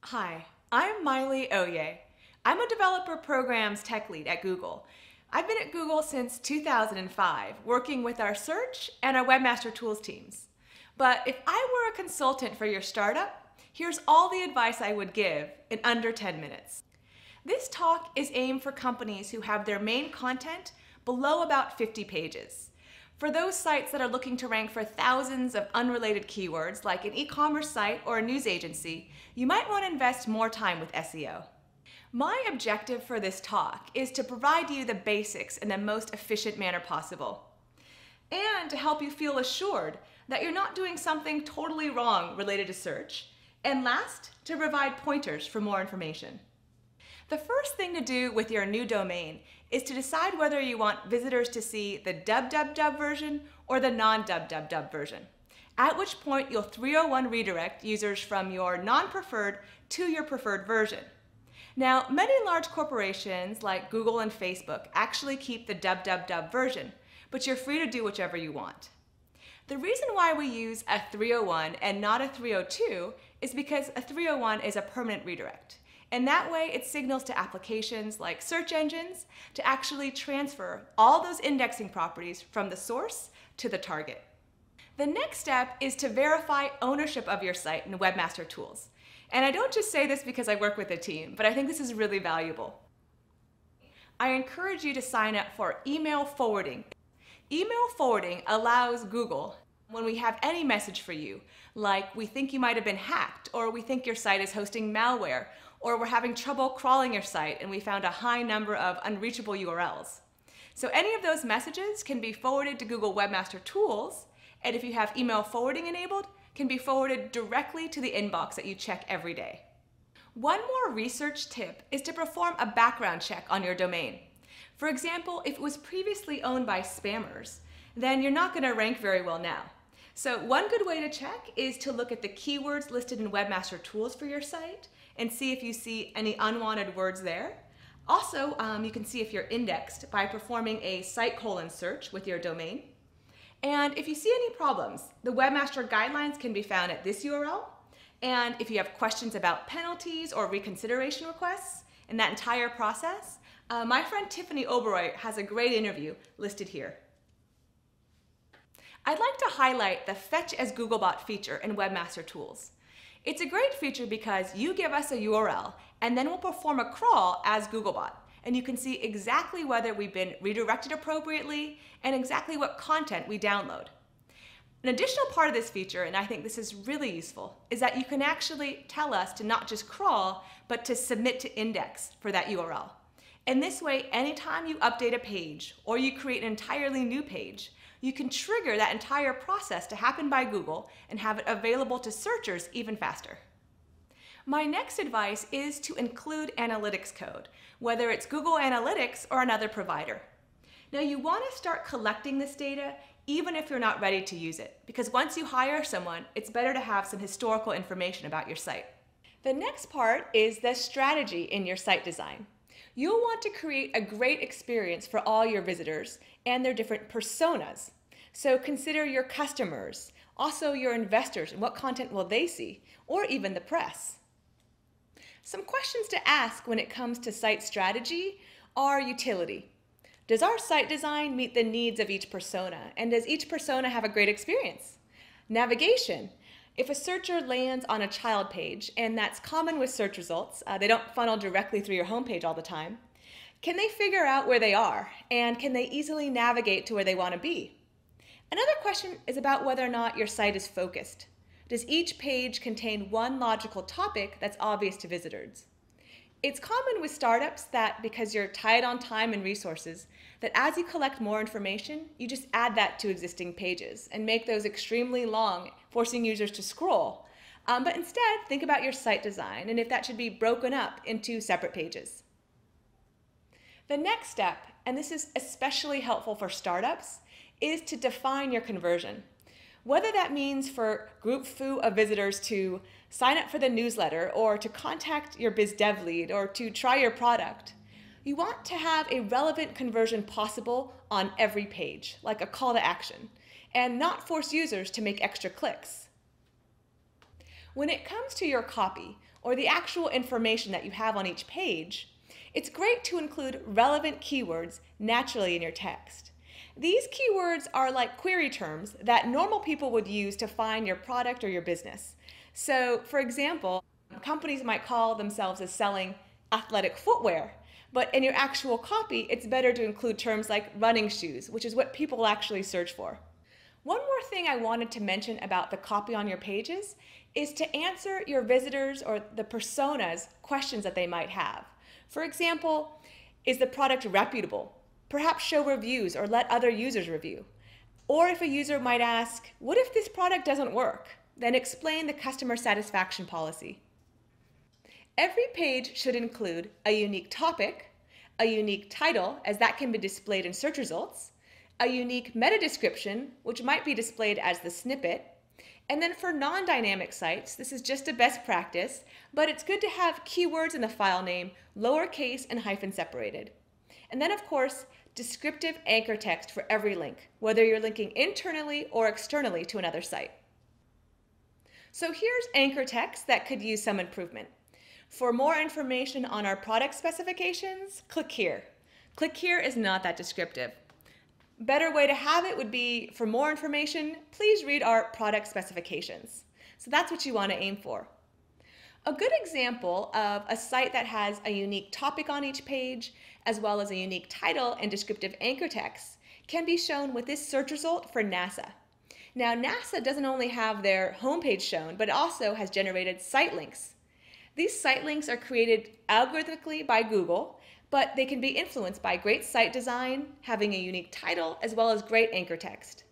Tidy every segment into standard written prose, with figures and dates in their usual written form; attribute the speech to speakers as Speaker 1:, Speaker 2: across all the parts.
Speaker 1: Hi, I'm Maile Ohye. I'm a developer programs tech lead at Google. I've been at Google since 2005, working with our search and our webmaster tools teams. But if I were a consultant for your startup, here's all the advice I would give in under 10 minutes. This talk is aimed for companies who have their main content below about 50 pages. For those sites that are looking to rank for thousands of unrelated keywords, like an e-commerce site or a news agency, you might want to invest more time with SEO. My objective for this talk is to provide you the basics in the most efficient manner possible, and to help you feel assured that you're not doing something totally wrong related to search, and last, to provide pointers for more information. The first thing to do with your new domain is to decide whether you want visitors to see the www version or the non-www version, at which point you'll 301 redirect users from your non-preferred to your preferred version. Now, many large corporations like Google and Facebook actually keep the www version, but you're free to do whichever you want. The reason why we use a 301 and not a 302 is because a 301 is a permanent redirect. And that way it signals to applications like search engines to actually transfer all those indexing properties from the source to the target. The next step is to verify ownership of your site in Webmaster Tools. And I don't just say this because I work with a team, but I think this is really valuable. I encourage you to sign up for email forwarding. Email forwarding allows Google, when we have any message for you, like we think you might have been hacked, or we think your site is hosting malware, or we're having trouble crawling your site and we found a high number of unreachable URLs. So any of those messages can be forwarded to Google Webmaster Tools, and if you have email forwarding enabled, can be forwarded directly to the inbox that you check every day. One more research tip is to perform a background check on your domain. For example, if it was previously owned by spammers, then you're not going to rank very well now. So one good way to check is to look at the keywords listed in Webmaster Tools for your site and see if you see any unwanted words there. Also, you can see if you're indexed by performing a site colon search with your domain. And if you see any problems, the Webmaster guidelines can be found at this URL. And if you have questions about penalties or reconsideration requests in that entire process, my friend Tiffany Oberoi has a great interview listed here. I'd like to highlight the Fetch as Googlebot feature in Webmaster Tools. It's a great feature because you give us a URL and then we'll perform a crawl as Googlebot, and you can see exactly whether we've been redirected appropriately and exactly what content we download. An additional part of this feature, and I think this is really useful, is that you can actually tell us to not just crawl, but to submit to index for that URL. And this way, anytime you update a page or you create an entirely new page, you can trigger that entire process to happen by Google and have it available to searchers even faster. My next advice is to include analytics code, whether it's Google Analytics or another provider. Now, you want to start collecting this data even if you're not ready to use it, because once you hire someone, it's better to have some historical information about your site. The next part is the strategy in your site design. You'll want to create a great experience for all your visitors and their different personas. So consider your customers, also your investors, and what content will they see, or even the press. Some questions to ask when it comes to site strategy are utility. Does our site design meet the needs of each persona, and does each persona have a great experience? Navigation. If a searcher lands on a child page, and that's common with search results, they don't funnel directly through your homepage all the time, can they figure out where they are, and can they easily navigate to where they want to be? Another question is about whether or not your site is focused. Does each page contain one logical topic that's obvious to visitors? It's common with startups that, because you're tight on time and resources, that as you collect more information, you just add that to existing pages and make those extremely long, forcing users to scroll. But instead, think about your site design and if that should be broken up into separate pages. The next step, and this is especially helpful for startups, is to define your conversion. Whether that means for group foo of visitors to sign up for the newsletter or to contact your biz dev lead or to try your product, you want to have a relevant conversion possible on every page, like a call to action, and not force users to make extra clicks. When it comes to your copy, or the actual information that you have on each page, it's great to include relevant keywords naturally in your text. These keywords are like query terms that normal people would use to find your product or your business. So, for example, companies might call themselves as selling athletic footwear, but in your actual copy, it's better to include terms like running shoes, which is what people actually search for. One more thing I wanted to mention about the copy on your pages is to answer your visitors or the personas questions that they might have. For example, is the product reputable? Perhaps show reviews or let other users review. Or if a user might ask, what if this product doesn't work? Then explain the customer satisfaction policy. Every page should include a unique topic, a unique title, as that can be displayed in search results, a unique meta description, which might be displayed as the snippet, and then for non-dynamic sites, this is just a best practice, but it's good to have keywords in the file name, lowercase and hyphen separated. And then of course, descriptive anchor text for every link, whether you're linking internally or externally to another site. So here's anchor text that could use some improvement. For more information on our product specifications, click here. Click here is not that descriptive. Better way to have it would be, for more information, please read our product specifications. So that's what you want to aim for. A good example of a site that has a unique topic on each page, as well as a unique title and descriptive anchor text, can be shown with this search result for NASA. Now, NASA doesn't only have their homepage shown, but also has generated site links. These site links are created algorithmically by Google, but they can be influenced by great site design, having a unique title, as well as great anchor text.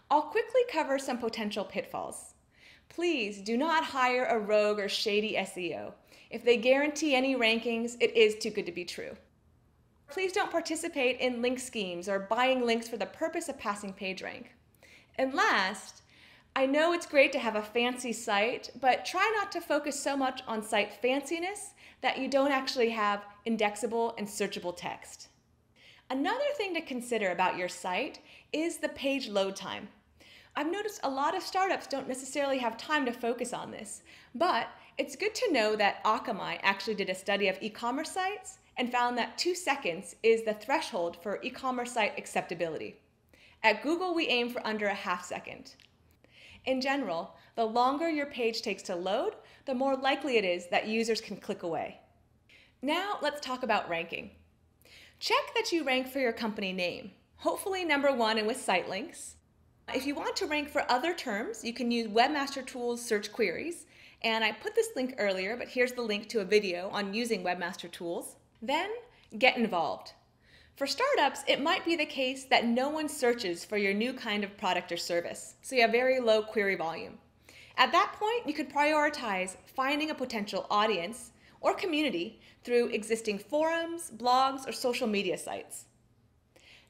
Speaker 1: I'll quickly cover some potential pitfalls. Please do not hire a rogue or shady SEO. If they guarantee any rankings, it is too good to be true. Please don't participate in link schemes or buying links for the purpose of passing PageRank. And last, I know it's great to have a fancy site, but try not to focus so much on site fanciness that you don't actually have indexable and searchable text. Another thing to consider about your site is the page load time. I've noticed a lot of startups don't necessarily have time to focus on this, but it's good to know that Akamai actually did a study of e-commerce sites and found that 2 seconds is the threshold for e-commerce site acceptability. At Google, we aim for under a half second. In general, the longer your page takes to load, the more likely it is that users can click away. Now let's talk about ranking. Check that you rank for your company name, hopefully #1 and with site links. If you want to rank for other terms, you can use Webmaster Tools search queries, and I put this link earlier, but here's the link to a video on using Webmaster Tools. Then, get involved. For startups, it might be the case that no one searches for your new kind of product or service, so you have very low query volume. At that point, you could prioritize finding a potential audience or community through existing forums, blogs, or social media sites.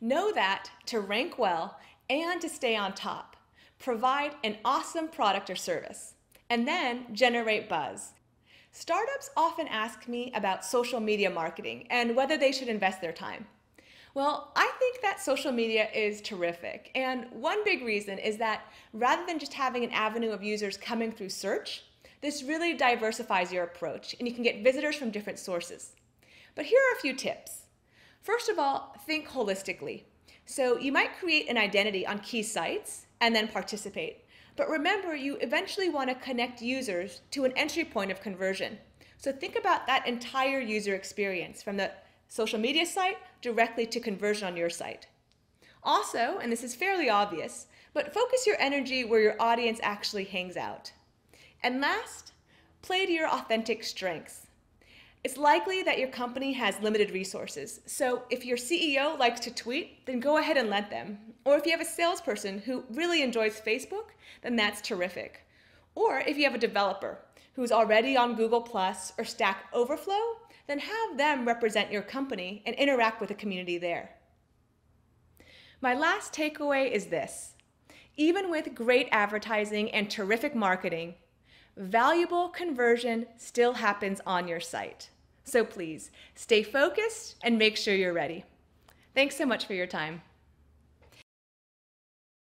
Speaker 1: Know that to rank well and to stay on top, provide an awesome product or service, and then generate buzz. Startups often ask me about social media marketing and whether they should invest their time. Well, I think that social media is terrific, and one big reason is that rather than just having an avenue of users coming through search, this really diversifies your approach, and you can get visitors from different sources. But here are a few tips. First of all, think holistically. So you might create an identity on key sites and then participate, but remember you eventually want to connect users to an entry point of conversion. So think about that entire user experience from the social media site directly to conversion on your site. Also, and this is fairly obvious, but focus your energy where your audience actually hangs out. And last, play to your authentic strengths. It's likely that your company has limited resources, so if your CEO likes to tweet, then go ahead and let them. Or if you have a salesperson who really enjoys Facebook, then that's terrific. Or if you have a developer who's already on Google Plus or Stack Overflow, then have them represent your company and interact with the community there. My last takeaway is this. Even with great advertising and terrific marketing, valuable conversion still happens on your site. So please, stay focused and make sure you're ready. Thanks so much for your time.